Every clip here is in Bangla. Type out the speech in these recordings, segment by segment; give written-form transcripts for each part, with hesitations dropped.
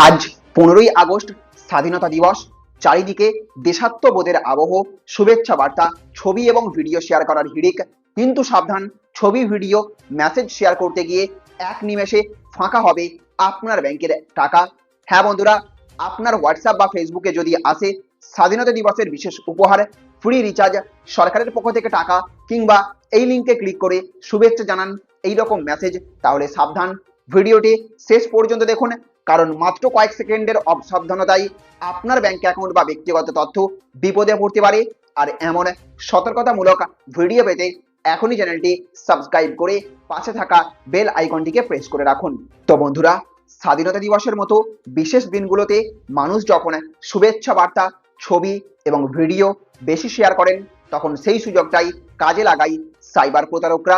আজ 15ই আগস্ট স্বাধীনতা দিবস। চারিদিকে দেশাত্মবোধের আবহ, শুভেচ্ছা বার্তা, ছবি এবং ভিডিও শেয়ার করার হিড়িক। কিন্তু সাবধান, ছবি ভিডিও মেসেজ শেয়ার করতে গিয়ে এক নিমেষে ফাঁকা হবে আপনার ব্যাংকের টাকা। হ্যাঁ বন্ধুরা, আপনার হোয়াটসঅ্যাপ বা ফেসবুকে যদি আসে স্বাধীনতা দিবসের বিশেষ উপহার, ফ্রি রিচার্জ, সরকারের পক্ষ থেকে টাকা, কিংবা এই লিঙ্কে ক্লিক করে শুভেচ্ছা জানান, এই রকম মেসেজ, তাহলে সাবধান, ভিডিওটি শেষ পর্যন্ত দেখুন। কারণ মাত্র কয়েক সেকেন্ডের অসাবধানতাই আপনার ব্যাংক অ্যাকাউন্ট বা ব্যক্তিগত তথ্য বিপদে পড়তে পারে। আর এমন সতর্কতামূলক ভিডিও পেতে এখনই চ্যানেলটি সাবস্ক্রাইব করে পাশে থাকা বেল আইকনটিকে প্রেস করে রাখুন। তো বন্ধুরা, স্বাধীনতা দিবসের মতো বিশেষ দিনগুলোতে মানুষ যখন শুভেচ্ছা বার্তা, ছবি এবং ভিডিও বেশি শেয়ার করেন, তখন সেই সুযোগটাই কাজে লাগাই সাইবার প্রতারকরা।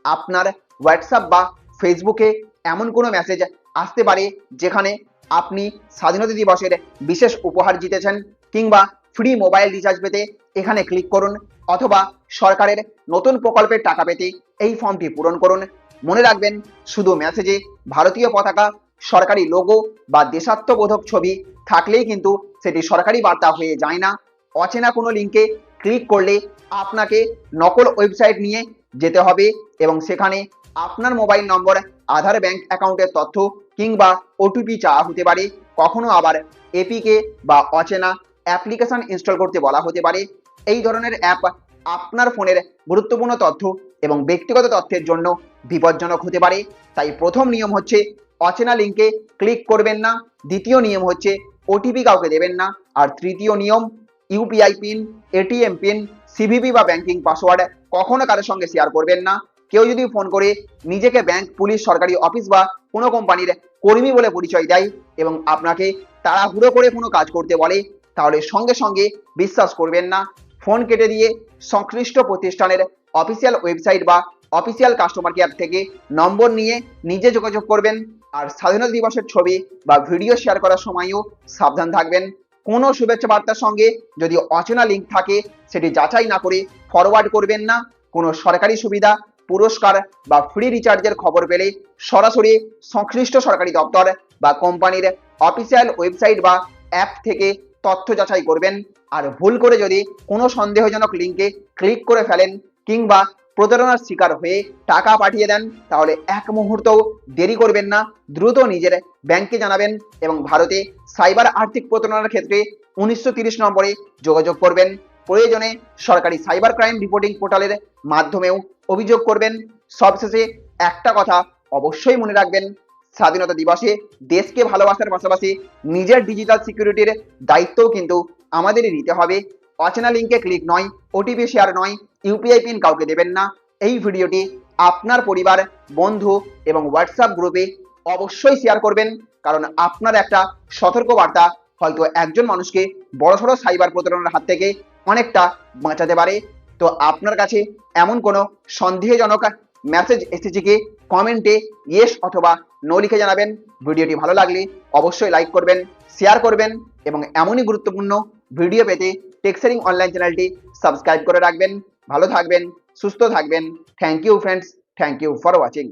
আপনার হোয়াটসঅ্যাপ বা ফেসবুকে এমন কোনো মেসেজ আসতে পারে যেখানে আপনি স্বাধীনতা দিবসের বিশেষ উপহার জিতেছেন, কিংবা ফ্রি মোবাইল রিচার্জ পেতে এখানে ক্লিক করুন, অথবা সরকারের নতুন প্রকল্পের টাকা পেতে এই ফর্মটি পূরণ করুন। মনে রাখবেন, শুধু মেসেজে ভারতীয় পতাকা, সরকারি লোগো বা দেশাত্মবোধক ছবি থাকলেই কিন্তু সেটি সরকারি বার্তা হয়ে যায় না। অচেনা কোনো লিঙ্কে ক্লিক করলে আপনাকে নকল ওয়েবসাইট নিয়ে যেতে হবে এবং সেখানে আপনার মোবাইল নম্বর, আধার, ব্যাংক অ্যাকাউন্টের তথ্য কিংবা ওটিপি চাওয়া হতে পারে। কখনো আবার এপিকে বা অচেনা অ্যাপ্লিকেশন ইনস্টল করতে বলা হতে পারে। এই ধরনের অ্যাপ আপনার ফোনের গুরুত্বপূর্ণ তথ্য এবং ব্যক্তিগত তথ্যের জন্য বিপজ্জনক হতে পারে। তাই প্রথম নিয়ম হচ্ছে অচেনা লিঙ্কে ক্লিক করবেন না। দ্বিতীয় নিয়ম হচ্ছে ওটিপি কাউকে দেবেন না। আর তৃতীয় নিয়ম, UPI pin, ATM pin, CVV বা ব্যাংকিং পাসওয়ার্ড কখনো কারোর সঙ্গে শেয়ার করবেন না। কেউ যদি ফোন করে নিজেকে ব্যাংক, পুলিশ, সরকারি অফিস বা কোনো কোম্পানির কর্মী বলে পরিচয় দেয় এবং আপনাকে তাড়াহুড়ো করে কোনো কাজ করতে বলে, তাহলে সঙ্গে সঙ্গে বিশ্বাস করবেন না। ফোন কেটে দিয়ে সংশ্লিষ্ট প্রতিষ্ঠানের অফিসিয়াল ওয়েবসাইট বা অফিসিয়াল কাস্টমার কেয়ার থেকে নম্বর নিয়ে নিজে যোগাযোগ করবেন। আর স্বাধীনতা দিবসের ছবি বা ভিডিও শেয়ার করার সময়ও সাবধান থাকবেন। কোনো শুভেচ্ছা বার্তার সঙ্গে যদি অচেনা লিঙ্ক থাকে, সেটি যাচাই না করে ফরওয়ার্ড করবেন না। কোনো সরকারি সুবিধা, পুরস্কার বা ফ্রি রিচার্জের খবর পেলে সরাসরি সংশ্লিষ্ট সরকারি দপ্তর বা কোম্পানির অফিসিয়াল ওয়েবসাইট বা অ্যাপ থেকে তথ্য যাচাই করবেন। আর ভুল করে যদি কোনো সন্দেহজনক লিঙ্কে ক্লিক করে ফেলেন কিংবা প্রতারণার শিকার হয়ে টাকা পাঠিয়ে দেন, তাহলে এক মুহূর্তও দেরি করবেন না, দ্রুত নিজের ব্যাংকে জানাবেন এবং ভারতে সাইবার আর্থিক প্রতারণার ক্ষেত্রে 1930 নম্বরে যোগাযোগ করবেন। প্রয়োজনে সরকারি সাইবার ক্রাইম রিপোর্টিং পোর্টালের মাধ্যমেও অভিযোগ করবেন। সবশেষে একটা কথা অবশ্যই মনে রাখবেন, স্বাধীনতা দিবসে দেশকে ভালোবাসার পাশাপাশি নিজের ডিজিটাল সিকিউরিটির দায়িত্বও কিন্তু আমাদেরই নিতে হবে। অচেনা লিঙ্কে ক্লিক নয়, ওটিপি শেয়ার নয়, ইউপিআই পিন কাউকে দেবেন না। এই ভিডিওটি আপনার পরিবার, বন্ধু এবং হোয়াটসঅ্যাপ গ্রুপে অবশ্যই শেয়ার করবেন, কারণ আপনার একটা সতর্ক বার্তা হয়তো একজন মানুষকে বড়সড় সাইবার প্রতারণার হাত থেকে অনেকটা বাঁচাতে পারে। তো আপনার কাছে এমন কোনো সন্দেহজনক মেসেজ এসেছে কি, কমেন্টে ইয়েস অথবা নো লিখে জানাবেন। ভিডিওটি ভালো লাগলে অবশ্যই লাইক করবেন, শেয়ার করবেন এবং এমনই গুরুত্বপূর্ণ ভিডিও পেতে টেক শেয়ারিং অনলাইন চ্যানেলটি সাবস্ক্রাইব করে রাখবেন। ভালো থাকবেন, সুস্থ থাকবেন। Thank you friends, thank you for watching.